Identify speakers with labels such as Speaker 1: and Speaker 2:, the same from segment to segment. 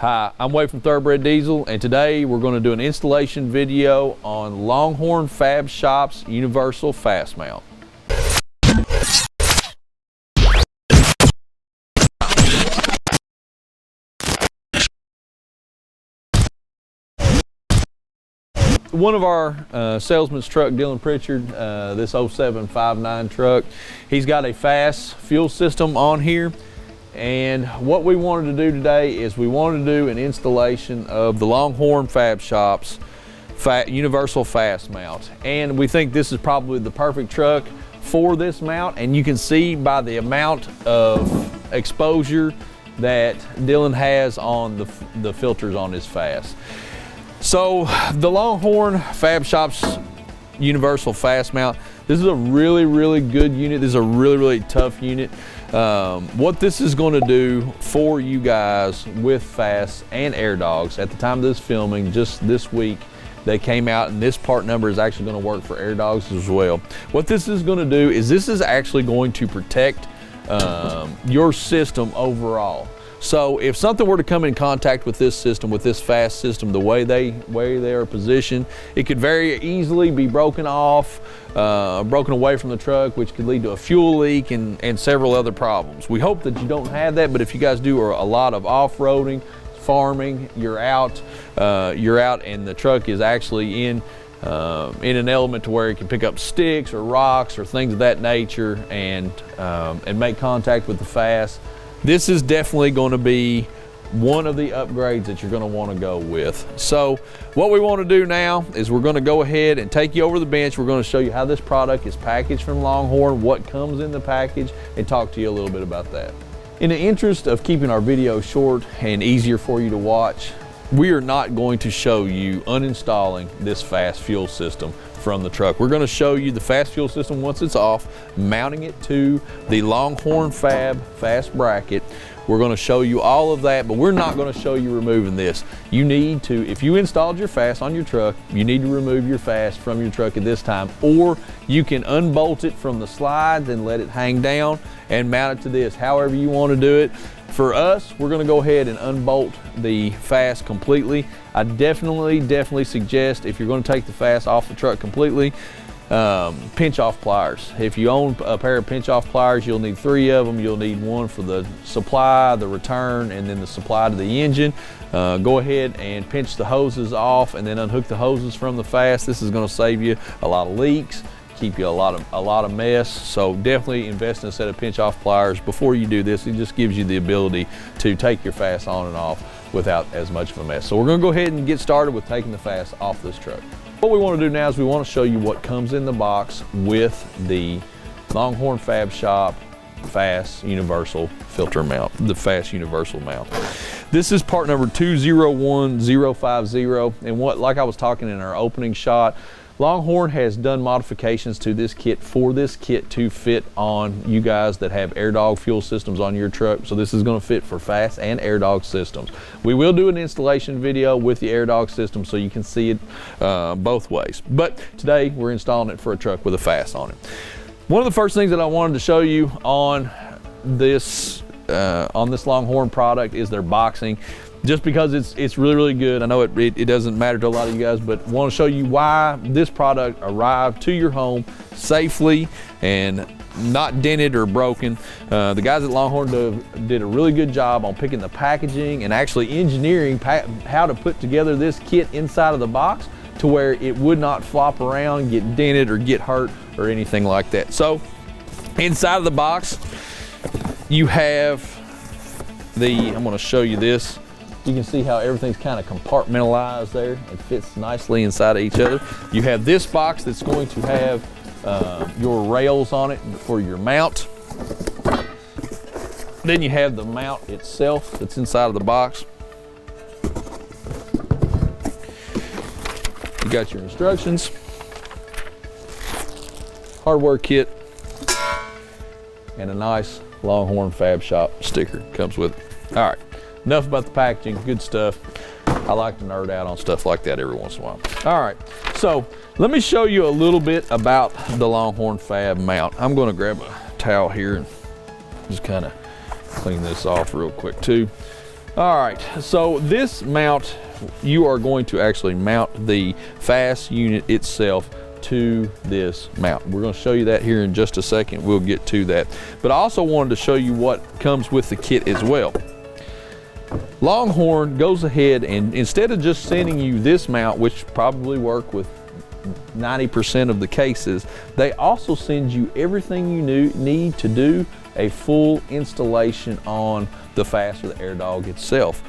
Speaker 1: Hi, I'm Wade from Thoroughbred Diesel, and today we're going to do an installation video on Longhorn Fab Shop's universal FASS mount. One of our salesman's truck, Dylan Pritchard, this 0759 truck, he's got a FASS fuel system on here. And what we wanted to do today is we wanted to do an installation of the Longhorn Fab Shop's universal FASS mount. And we think this is probably the perfect truck for this mount. And you can see by the amount of exposure that Dylan has on the filters on his FASS. So the Longhorn Fab Shop's universal FASS mount, this is a really good unit. This is a really tough unit. What this is going to do for you guys with FASS and AirDogs, at the time of this filming, just this week, they came out, and this part number is actually going to work for AirDogs as well. What this is going to do is this is actually going to protect your system overall. So if something were to come in contact with this system, with this FASS system, the way they are positioned, it could very easily be broken off, broken away from the truck, which could lead to a fuel leak and several other problems. We hope that you don't have that, but if you guys do a lot of off-roading, farming, you're out and the truck is actually in an element to where it can pick up sticks or rocks or things of that nature and make contact with the FASS. This is definitely going to be one of the upgrades that you're going to want to go with. So what we want to do now is we're going to go ahead and take you over the bench. We're going to show you how this product is packaged from Longhorn, what comes in the package, and talk to you a little bit about that. In the interest of keeping our video short and easier for you to watch, we are not going to show you uninstalling this FASS fuel system from the truck. We're going to show you the FASS fuel system once it's off, mounting it to the Longhorn Fab FASS bracket. We're going to show you all of that, but we're not going to show you removing this. You need to, if you installed your FASS on your truck, you need to remove your FASS from your truck at this time, or you can unbolt it from the slides and let it hang down and mount it to this, however you want to do it. For us, we're going to go ahead and unbolt the FASS completely. I definitely suggest, if you're going to take the FASS off the truck completely, pinch off pliers. If you own a pair of pinch off pliers, you'll need 3 of them. You'll need one for the supply, the return, and then the supply to the engine. Go ahead and pinch the hoses off and then unhook the hoses from the FASS. This is going to save you a lot of leaks, keep you a lot of mess. So definitely invest in a set of pinch off pliers before you do this. It just gives you the ability to take your FASS on and off without as much of a mess. So we're going to go ahead and get started with taking the FASS off this truck. What we want to do now is we want to show you what comes in the box with the Longhorn Fab Shop FASS universal filter mount, the FASS universal mount. This is part number 201050, and like I was talking in our opening shot, Longhorn has done modifications to this kit to fit on you guys that have AirDog fuel systems on your truck. So this is going to fit for FASS and AirDog systems. We will do an installation video with the AirDog system so you can see it both ways. But today we're installing it for a truck with a FASS on it. One of the first things that I wanted to show you on this Longhorn product is their boxing. Just because it's really good. I know it doesn't matter to a lot of you guys, but want to show you why this product arrived to your home safely and not dented or broken. The guys at Longhorn did a really good job on picking the packaging and actually engineering how to put together this kit inside of the box to where it would not flop around, get dented, or get hurt or anything like that. So inside of the box, you have I'm going to show you this. You can see how everything's kind of compartmentalized there. It fits nicely inside of each other. You have this box that's going to have your rails on it for your mount. Then you have the mount itself that's inside of the box. You got your instructions, hardware kit, and a nice Longhorn Fab Shop sticker comes with it. All right. Enough about the packaging, good stuff. I like to nerd out on stuff like that every once in a while. All right, so let me show you a little bit about the Longhorn Fab mount. I'm gonna grab a towel here and just kind of clean this off real quick too. All right, so this mount, you are going to actually mount the FASS unit itself to this mount. We're going to show you that here in just a second. We'll get to that. But I also wanted to show you what comes with the kit as well. Longhorn goes ahead and instead of just sending you this mount, which probably work with 90% of the cases, they also send you everything you need to do a full installation on the FASS or the AirDog itself,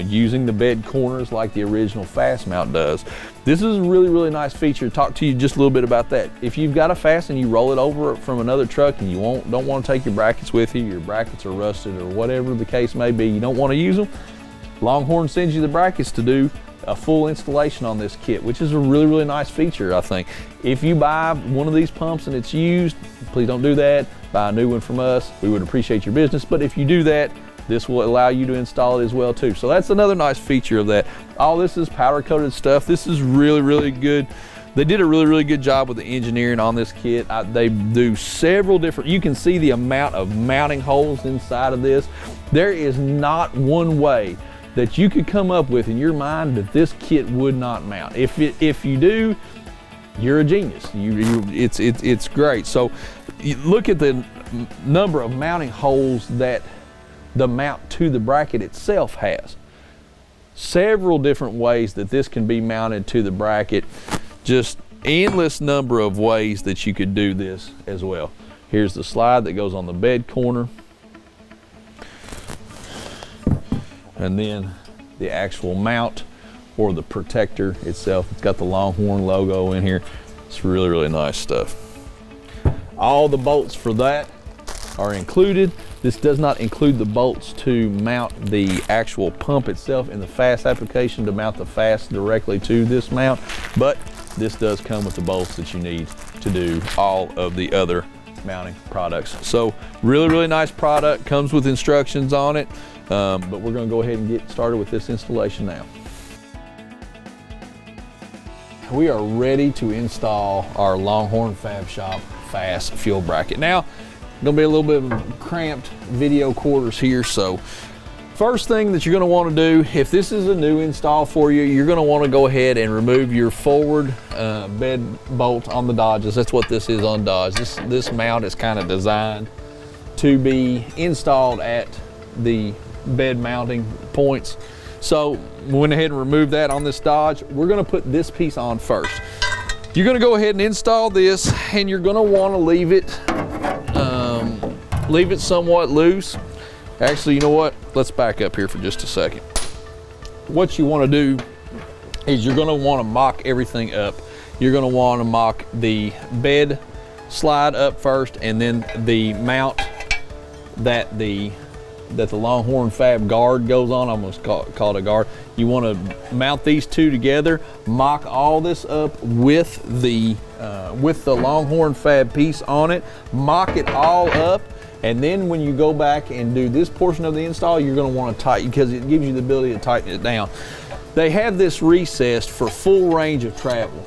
Speaker 1: using the bed corners like the original FASS mount does. This is a really, really nice feature. Talk to you just a little bit about that. If you've got a FASS and you roll it over from another truck and you don't want to take your brackets with you, your brackets are rusted or whatever the case may be, you don't want to use them, Longhorn sends you the brackets to do a full installation on this kit, which is a really, really nice feature, I think. If you buy one of these pumps and it's used, please don't do that. Buy a new one from us. We would appreciate your business, but if you do that, this will allow you to install it as well too. So that's another nice feature of that. All this is powder coated stuff. This is really, really good. They did a really, really good job with the engineering on this kit. They do several different, you can see the amount of mounting holes inside of this. There is not one way that you could come up with in your mind that this kit would not mount. If you do, you're a genius. It's great. So you look at the number of mounting holes that the mount to the bracket itself has. Several different ways that this can be mounted to the bracket. Just endless number of ways that you could do this as well. Here's the slide that goes on the bed corner. And then the actual mount or the protector itself. It's got the Longhorn logo in here. It's really, really nice stuff. All the bolts for that are included. This does not include the bolts to mount the actual pump itself in the FASS application, to mount the FASS directly to this mount, but this does come with the bolts that you need to do all of the other mounting products. So really, really nice product, comes with instructions on it, but we're going to go ahead and get started with this installation now. We are ready to install our Longhorn Fab Shop FASS fuel bracket. Now, gonna be a little bit of cramped video quarters here, so first thing that you're gonna want to do, if this is a new install for you, you're gonna want to go ahead and remove your forward bed bolt on the Dodges. That's what this is on Dodge. This mount is kind of designed to be installed at the bed mounting points. So we went ahead and removed that on this Dodge. We're gonna put this piece on first. You're gonna go ahead and install this, and you're gonna wanna leave it somewhat loose. Actually, you know what? Let's back up here for just a second. What you wanna do is you're gonna wanna mock everything up. You're gonna wanna mock the bed slide up first, and then the mount that the Longhorn Fab guard goes on. I almost call it a guard. You want to mount these two together, mock all this up with the Longhorn Fab piece on it, mock it all up, and then when you go back and do this portion of the install, you're going to want to tighten, because it gives you the ability to tighten it down. They have this recessed for full range of travel,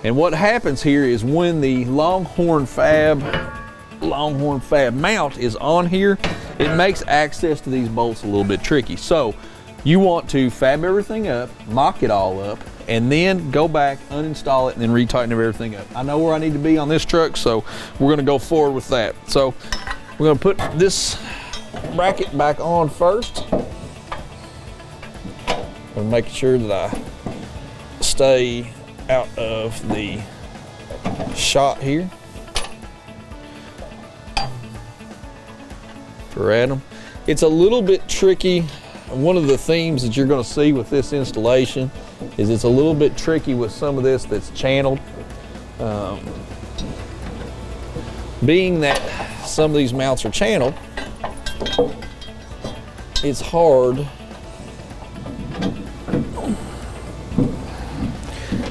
Speaker 1: and what happens here is when the Longhorn Fab mount is on here, it makes access to these bolts a little bit tricky. So you want to fab everything up, mock it all up, and then go back, uninstall it, and then retighten everything up. I know where I need to be on this truck, so we're gonna go forward with that. So we're gonna put this bracket back on first. I'm making sure that I stay out of the shot here. Them. It's a little bit tricky. One of the themes that you're going to see with this installation is it's a little bit tricky with some of this that's channeled. Being that some of these mounts are channeled, it's hard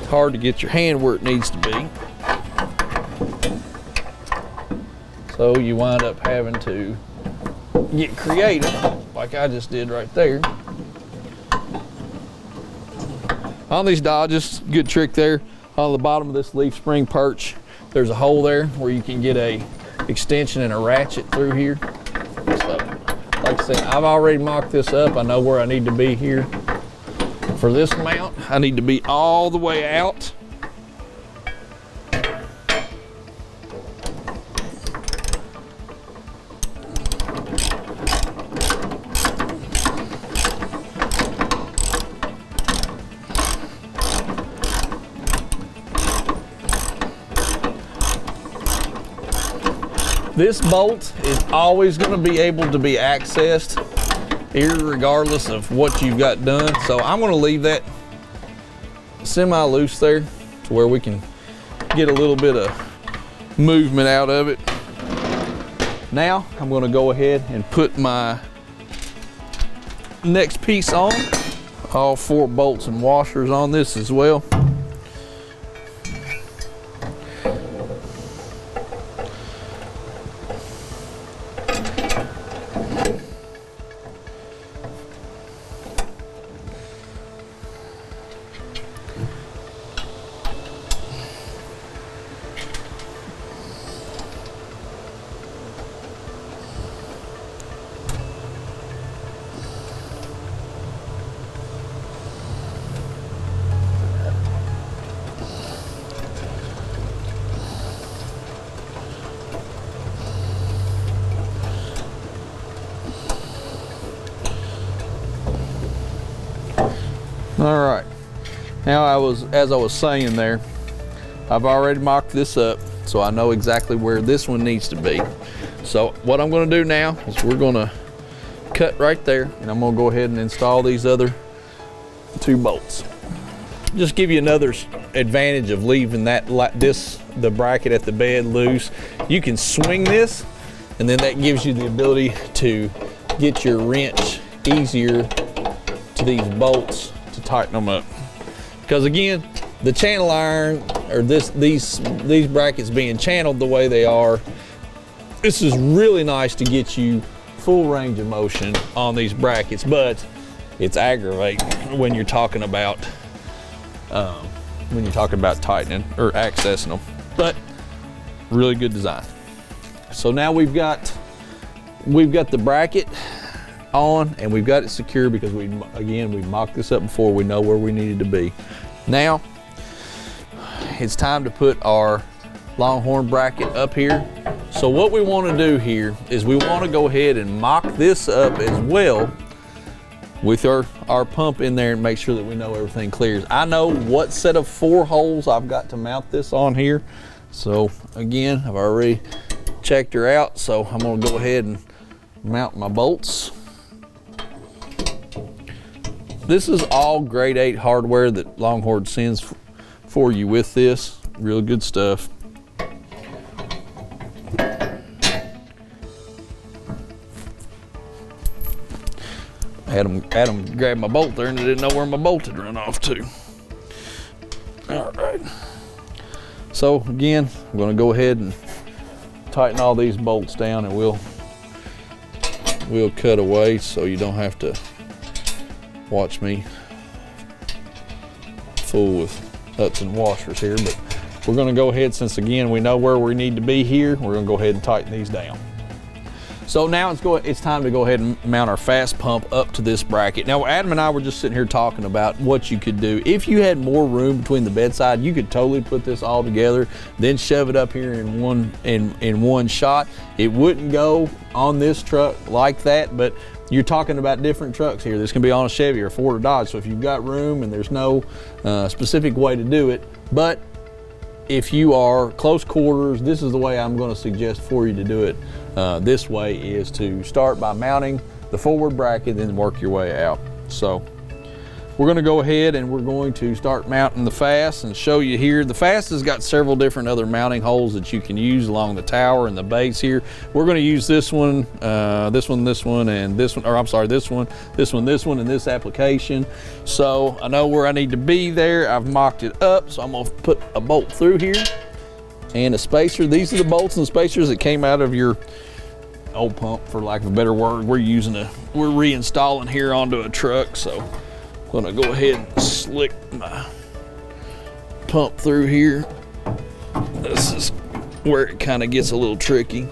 Speaker 1: to get your hand where it needs to be. So you wind up having to get creative, like I just did right there. On these Dodges, good trick there. On the bottom of this leaf spring perch, there's a hole there where you can get a extension and a ratchet through here. So like I said, I've already mocked this up. I know where I need to be here. For this mount, I need to be all the way out. This bolt is always going to be able to be accessed irregardless of what you've got done. So I'm going to leave that semi-loose there to where we can get a little bit of movement out of it. Now I'm going to go ahead and put my next piece on. All 4 bolts and washers on this as well. All right, now as I was saying there, I've already mocked this up, so I know exactly where this one needs to be. So what I'm gonna do now is we're gonna cut right there, and I'm gonna go ahead and install these other 2 bolts. Just give you another advantage of leaving the bracket at the bed loose. You can swing this, and then that gives you the ability to get your wrench easier to these bolts to tighten them up. Because again, the channel iron, or these brackets being channeled the way they are, this is really nice to get you full range of motion on these brackets, but it's aggravating when you're talking about tightening or accessing them. But really good design. So now we've got the bracket on, and we've got it secure because we mocked this up before. We know where we needed to be. Now it's time to put our Longhorn bracket up here. So what we want to do here is we want to go ahead and mock this up as well with our pump in there and make sure that we know everything clears. I know what set of 4 holes I've got to mount this on here. So again, I've already checked her out, so I'm going to go ahead and mount my bolts. This is all grade 8 hardware that Longhorn sends for you with this. Real good stuff. Adam grabbed my bolt there and I didn't know where my bolt had run off to. All right. So again, I'm going to go ahead and tighten all these bolts down, and we'll cut away so you don't have to watch me fool with nuts and washers here. But we're going to go ahead, since again we know where we need to be here, we're going to go ahead and tighten these down. So now it's time to go ahead and mount our FASS pump up to this bracket. Now Adam and I were just sitting here talking about what you could do. If you had more room between the bedside, you could totally put this all together, then shove it up here in one shot. It wouldn't go on this truck like that, but you're talking about different trucks here. This can be on a Chevy or Ford or Dodge. So if you've got room and there's no specific way to do it, but if you are close quarters, this is the way I'm going to suggest for you to do it. This way is to start by mounting the forward bracket, then work your way out. So we're going to go ahead and we're going to start mounting the FASS and show you here. The FASS has got several different other mounting holes that you can use along the tower and the base here. We're going to use this one, and this one, and this one in this application. So I know where I need to be there. I've mocked it up, so I'm going to put a bolt through here and a spacer. These are the bolts and spacers that came out of your old pump, for lack of a better word. We're reinstalling here onto a truck, so I'm gonna go ahead and slick my pump through here. This is where it kind of gets a little tricky.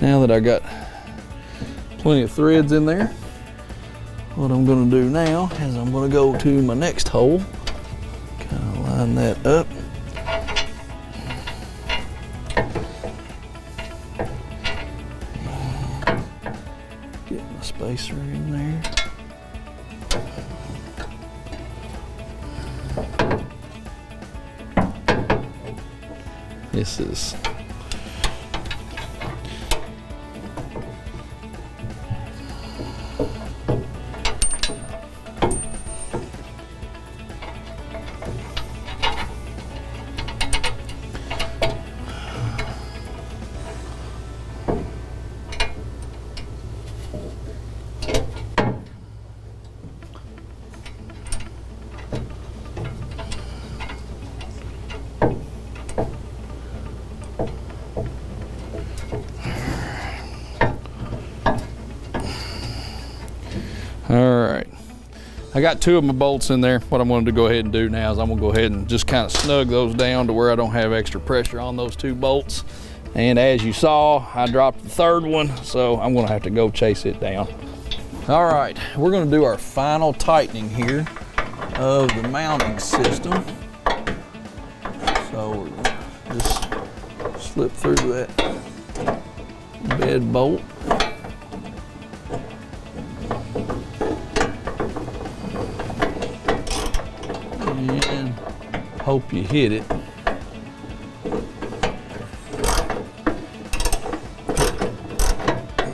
Speaker 1: Now that I got plenty of threads in there, what I'm gonna do now is I'm gonna go to my next hole, kind of line that up. Get my spacer in there. This is all right. I got 2 of my bolts in there. What I'm going to go ahead and do now is I'm going to go ahead and just kind of snug those down to where I don't have extra pressure on those 2 bolts. And as you saw, I dropped the 3rd one, so I'm going to have to go chase it down. All right, we're going to do our final tightening here of the mounting system. So we're going to just slip through that bed bolt. And hope you hit it.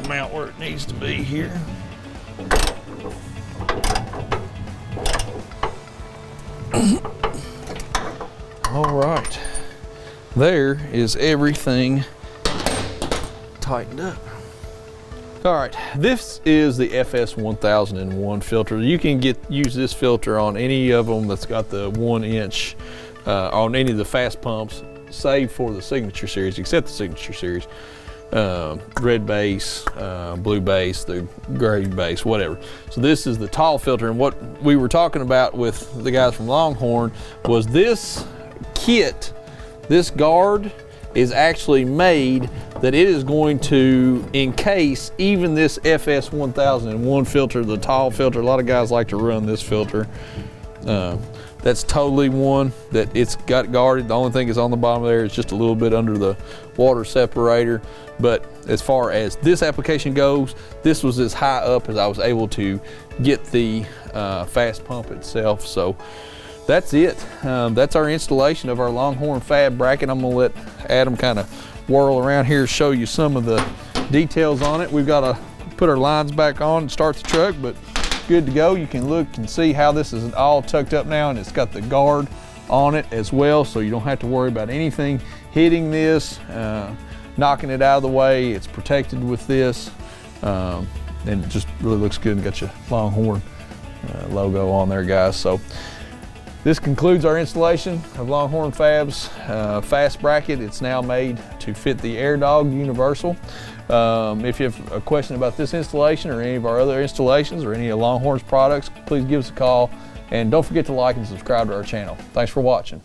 Speaker 1: Mount where it needs to be here. All right, there is everything tightened up. All right, this is the FS 1001 filter. You can use this filter on any of them that's got the 1 inch, on any of the fast pumps, save for the Signature Series, except the Signature Series. Red base, blue base, the gray base, whatever. So this is the tall filter, and what we were talking about with the guys from Longhorn was this kit, this guard is actually made that it is going to encase even this FS 1001 filter, the tall filter. A lot of guys like to run this filter. That's totally one that it's got guarded. The only thing is on the bottom there is just a little bit under the water separator. But as far as this application goes, this was as high up as I was able to get the fast pump itself. So that's it. That's our installation of our Longhorn Fab bracket. I'm gonna let Adam kind of whirl around here, show you some of the details on it. We've got to put our lines back on and start the truck, but good to go. You can look and see how this is all tucked up now, and it's got the guard on it as well, so you don't have to worry about anything hitting this, knocking it out of the way. It's protected with this, and it just really looks good and got your Longhorn logo on there, guys. So this concludes our installation of Longhorn Fab's fast bracket. It's now made to fit the AirDog Universal. If you have a question about this installation or any of our other installations or any of Longhorn's products, please give us a call. And don't forget to like and subscribe to our channel. Thanks for watching.